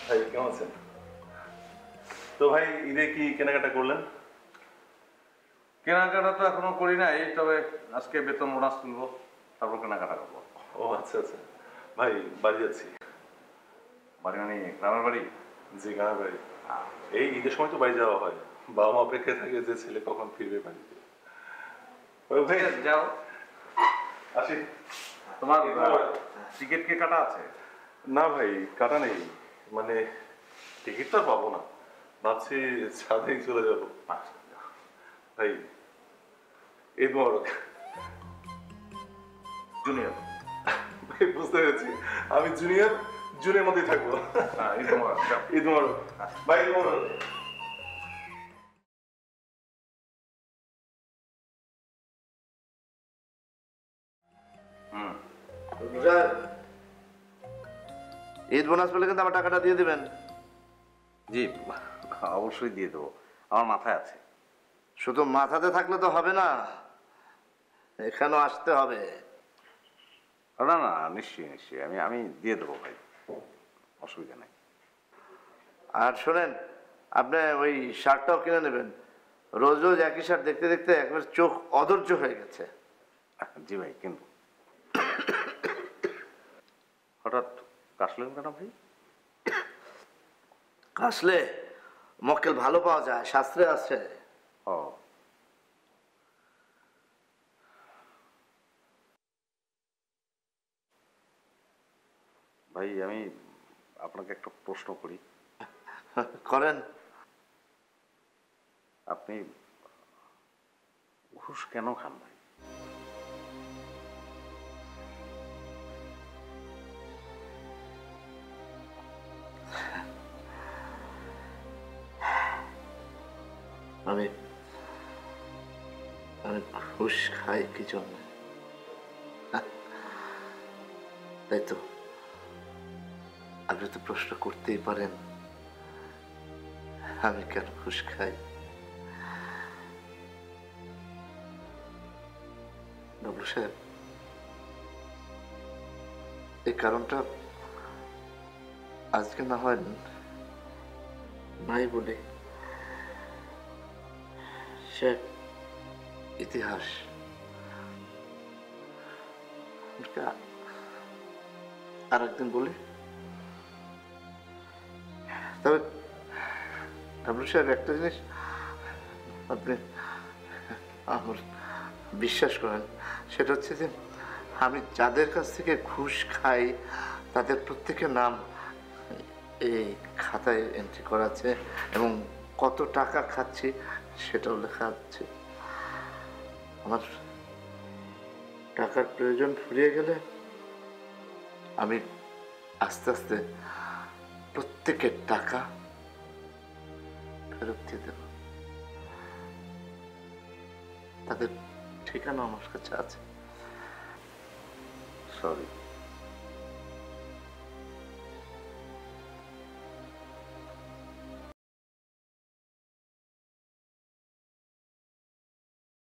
ভাই কেমন আছেন? তো ভাই ঈদে কি কেনাকাটা করলেন? কেনাকাটা তো এখনো করি নাই, তবে আজকে বেতন বোনাস তুলবো, তারপর কেনাকাটা করবো। ও আচ্ছা আচ্ছা। ভাই বাড়ি যাচ্ছি। বাড়ি মানে গ্রামের বাড়ি? জি গ্রামের বাড়ি। এই ঈদের সময় তো বাড়ি যাওয়া হয়, বাবা মা অপেক্ষায় থাকে যে ছেলে কখন ফিরবে বাড়িতে। ওই ভাই যাও, আসি। তোমার টিকিট কি কাটা আছে? না ভাই কাটা নেই, মানে টিকিট তো আর পাবো না, ভাবছি ছাদেই চলে যাবো। ভাই ঈদ মোবারক। জুনিয়র। ভাই বুঝতে পেরেছি, আমি জুনিয়র, জুনের মধ্যেই থাকবো। হ্যাঁ, ঈদ মোবারক। ঈদ মোবারক ভাই, ঈদ মোবারক। ঈদ বোনাস পেলে কিন্তু আমার টাকাটা দিয়ে দিবেন। জি অবশ্যই দিয়ে দেবো, আমার মাথায় আছে। শুধু মাথাতে থাকলে তো হবে না, এখানেও আসতে হবে। না না, নিশ্চয়ই নিশ্চয়ই, আমি আমি দিয়ে দেবো ভাই, অসুবিধা নেই। আর শোনেন, আপনি ওই শার্টটাও কিনে নেবেন। রোজ রোজ একই শার্ট দেখতে দেখতে একবার চোখ অধৈর্য হয়ে গেছে। জি ভাই, কিন্তু হঠাৎ কাশলেন কেন ভাই? আসলে মক্কেল ভালো পাওয়া যায়, শাস্ত্রে আছে। ও ভাই, আমি আপনাকে একটা প্রশ্ন করি। করেন। আপনি ঘুষ কেন খান ভাই? আমি আমি ঘুষ খাই কি জন্য? তাই তো আপনি তো প্রশ্ন করতেই পারেন, আমি কেন ঘুষ খাই। বাবু সাহেব, এই কারণটা আজকে না হয় নাই বলে, সে ইতিহাস। আর একদিন বলি। তবে ডাবলু সাহেব, একটা জিনিস আপনি আমার বিশ্বাস করেন, সেটা হচ্ছে যে আমি যাদের কাছ থেকে ঘুষ খাই তাদের প্রত্যেকের নাম এই খাতায় এন্ট্রি করা আছে, এবং কত টাকা খাচ্ছি সেটাও লেখা আছে। আমার টাকার প্রয়োজন ফুরিয়ে গেলে আমি আস্তে আস্তে প্রত্যেকের টাকা ফেরত দিয়ে দেব। তাদের ঠিকানা আমার কাছে আছে। সরি।